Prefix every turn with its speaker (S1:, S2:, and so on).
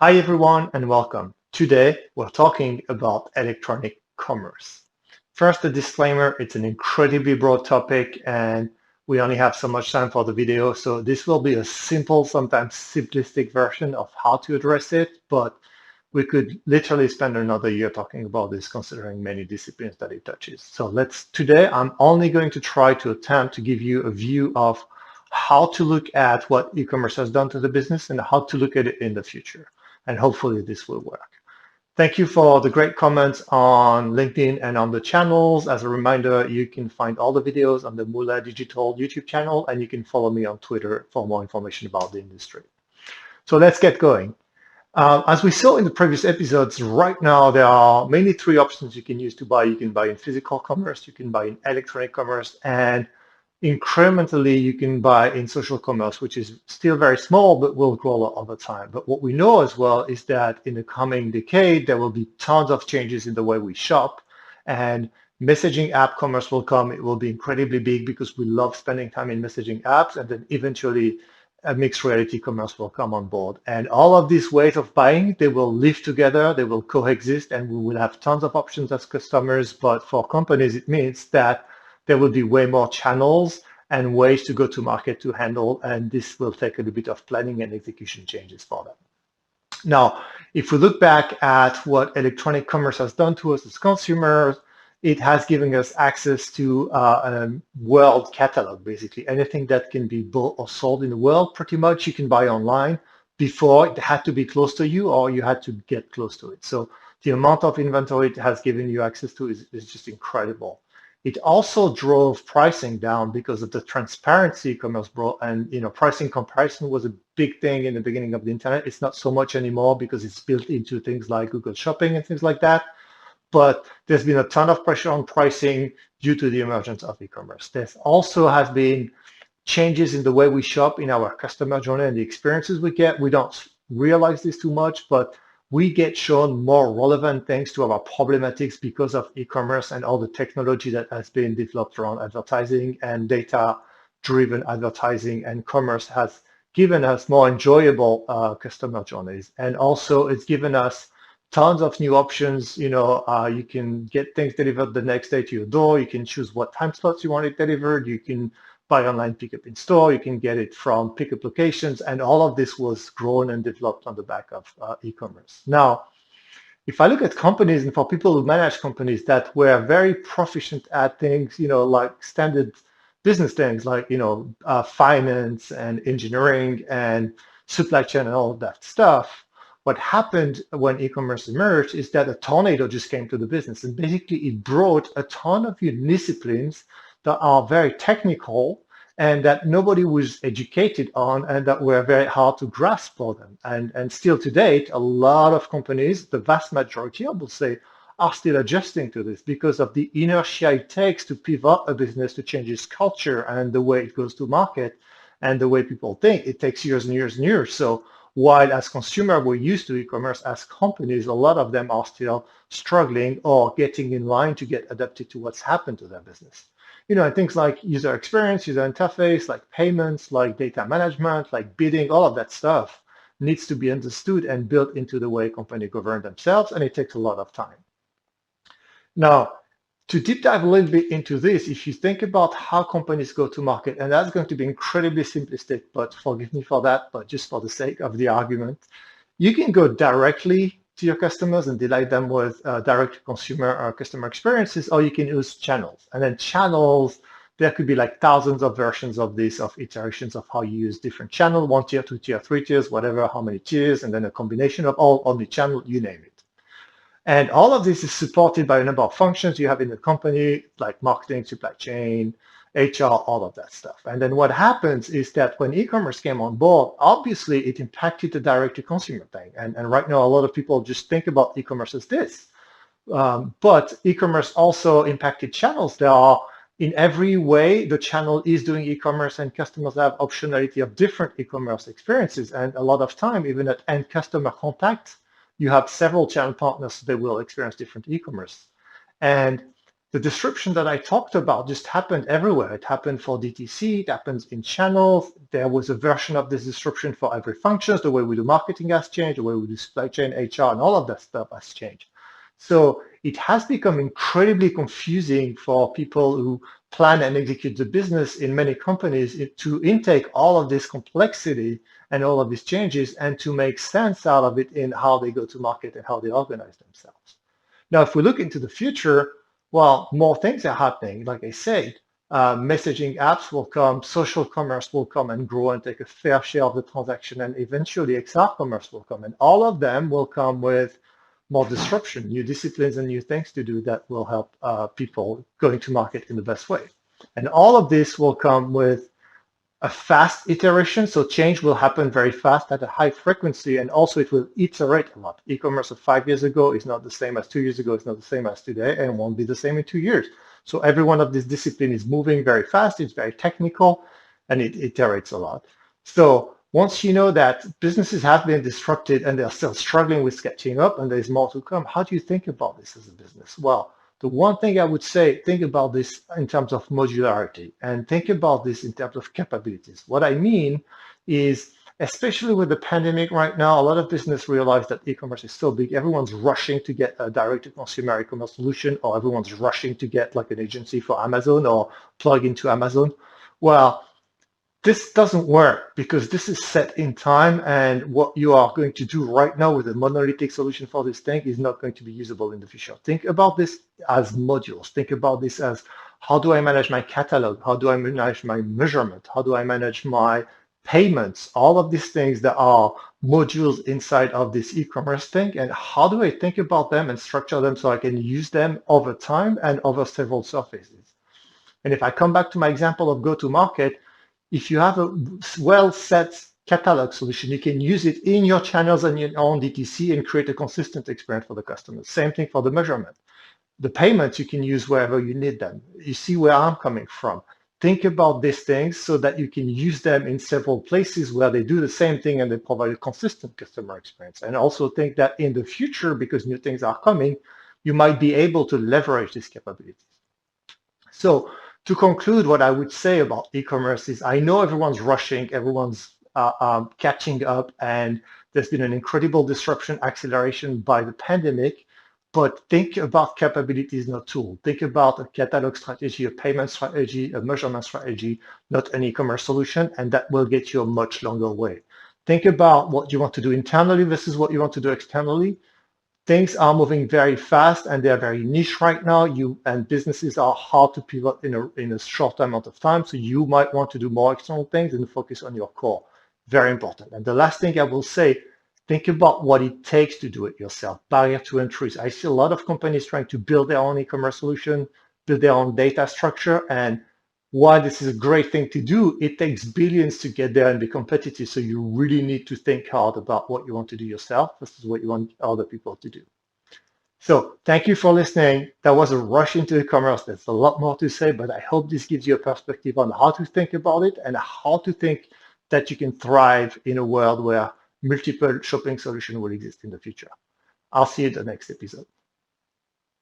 S1: Hi everyone and welcome. Today we're talking about electronic commerce. First, a disclaimer, it's an incredibly broad topic and we only have so much time for the video, so this will be a simple, sometimes simplistic version of how to address it, but we could literally spend another year talking about this considering many disciplines that it touches. So today I'm only going to try to attempt to give you a view of how to look at what e-commerce has done to the business and how to look at it in the future. And hopefully this will work. Thank you for the great comments on LinkedIn and on the channels. As a reminder, you can find all the videos on the Mula Digital YouTube channel, and you can follow me on Twitter for more information about the industry. So let's get going. As we saw in the previous episodes, right now there are mainly three options you can use to buy. You can buy in physical commerce, you can buy in electronic commerce, and incrementally you can buy in social commerce, which is still very small but will grow a lot over time. But what we know as well is that in the coming decade there will be tons of changes in the way we shop, and messaging app commerce will come. It will be incredibly big because we love spending time in messaging apps, and then eventually a mixed reality commerce will come on board. And all of these ways of buying, they will live together, they will coexist, and we will have tons of options as customers. But for companies, it means that there will be way more channels and ways to go to market to handle, and this will take a little bit of planning and execution changes for them. Now, if we look back at what electronic commerce has done to us as consumers, it has given us access to a world catalog, basically. Anything that can be bought or sold in the world, pretty much you can buy online. Before, it had to be close to you or you had to get close to it. So the amount of inventory it has given you access to is just incredible. It also drove pricing down because of the transparency commerce brought, and pricing comparison was a big thing in the beginning of the internet. It's not so much anymore because it's built into things like Google Shopping and things like that. But there's been a ton of pressure on pricing due to the emergence of e-commerce. There also has been changes in the way we shop, in our customer journey and the experiences we get. We don't realize this too much, but we get shown more relevant things to our problematics because of e-commerce and all the technology that has been developed around advertising and data-driven advertising, and commerce has given us more enjoyable customer journeys. And also it's given us tons of new options. You can get things delivered the next day to your door. You can choose what time slots you want it delivered. You can buy online, pick up in store. You can get it from pickup locations, and all of this was grown and developed on the back of e-commerce. Now, if I look at companies, and for people who manage companies that were very proficient at things, like standard business things like, finance and engineering and supply chain and all of that stuff, what happened when e-commerce emerged is that a tornado just came to the business, and basically it brought a ton of new disciplines that are very technical and that nobody was educated on, and that were very hard to grasp for them. And still to date, a lot of companies, the vast majority, I will say, are still adjusting to this because of the inertia it takes to pivot a business to change its culture and the way it goes to market and the way people think. It takes years and years and years. So while as consumers we're used to e-commerce, as companies, a lot of them are still struggling or getting in line to get adapted to what's happened to their business. And things like user experience, user interface, like payments, like data management, like bidding, all of that stuff needs to be understood and built into the way companies govern themselves, and it takes a lot of time. Now, to deep dive a little bit into this, if you think about how companies go to market, and that's going to be incredibly simplistic, but forgive me for that, but just for the sake of the argument, you can go directly to your customers and delight them with direct-to-consumer or customer experiences, or you can use channels. And then channels, there could be like thousands of versions of this, of iterations of how you use different channels, 1 tier, 2 tier, 3 tiers, whatever, how many tiers, and then a combination of all omnichannel, you name it. And all of this is supported by a number of functions you have in the company, like marketing, supply chain, HR, all of that stuff. And then what happens is that when e-commerce came on board, obviously it impacted the direct-to-consumer thing. And right now, a lot of people just think about e-commerce as this. But e-commerce also impacted channels. There are, in every way, the channel is doing e-commerce, and customers have optionality of different e-commerce experiences. And a lot of time, even at end customer contact, you have several channel partners that will experience different e-commerce. And The disruption that I talked about just happened everywhere. It happened for DTC, it happens in channels. There was a version of this disruption for every function. The way we do marketing has changed, the way we do supply chain, HR, and all of that stuff has changed. So it has become incredibly confusing for people who plan and execute the business in many companies to intake all of this complexity and all of these changes and to make sense out of it in how they go to market and how they organize themselves. Now, if we look into the future, well, more things are happening. Like I said, messaging apps will come, social commerce will come and grow and take a fair share of the transaction, and eventually XR commerce will come. And all of them will come with more disruption, new disciplines and new things to do that will help people going to market in the best way. And all of this will come with a fast iteration, so change will happen very fast at a high frequency, and also it will iterate a lot. E-commerce of 5 years ago is not the same as 2 years ago, it's not the same as today, and won't be the same in 2 years. So every one of these disciplines is moving very fast, it's very technical, and it iterates a lot. So once you know that businesses have been disrupted and they're still struggling with catching up and there's more to come, how do you think about this as a business? Well, the one thing I would say, think about this in terms of modularity and think about this in terms of capabilities. What I mean is, especially with the pandemic right now, a lot of business realize that e-commerce is so big, everyone's rushing to get a direct-to-consumer e-commerce solution, or everyone's rushing to get like an agency for Amazon or plug into Amazon. Well, this doesn't work because this is set in time, and what you are going to do right now with a monolithic solution for this thing is not going to be usable in the future. Think about this as modules. Think about this as, how do I manage my catalog? How do I manage my measurement? How do I manage my payments? All of these things that are modules inside of this e-commerce thing, and how do I think about them and structure them so I can use them over time and over several surfaces? And if I come back to my example of go-to-market, if you have a well-set catalog solution, you can use it in your channels and your own DTC and create a consistent experience for the customers. Same thing for the measurement. The payments you can use wherever you need them. You see where I'm coming from. Think about these things so that you can use them in several places where they do the same thing and they provide a consistent customer experience. And also think that in the future, because new things are coming, you might be able to leverage these capabilities. So to conclude, what I would say about e-commerce is, I know everyone's rushing, everyone's catching up, and there's been an incredible disruption, acceleration by the pandemic, but think about capabilities, not tool. Think about a catalog strategy, a payment strategy, a measurement strategy, not an e-commerce solution, and that will get you a much longer way. Think about what you want to do internally versus what you want to do externally. Things are moving very fast and they're very niche right now. And businesses are hard to pivot in a short amount of time. So you might want to do more external things and focus on your core. Very important. And the last thing I will say, think about what it takes to do it yourself. Barrier to entry. I see a lot of companies trying to build their own e-commerce solution, build their own data structure. And while this is a great thing to do, it takes billions to get there and be competitive. So you really need to think hard about what you want to do yourself versus what you want other people to do. So thank you for listening. That was a rush into e-commerce. There's a lot more to say, but I hope this gives you a perspective on how to think about it and how to think that you can thrive in a world where multiple shopping solutions will exist in the future. I'll see you in the next episode.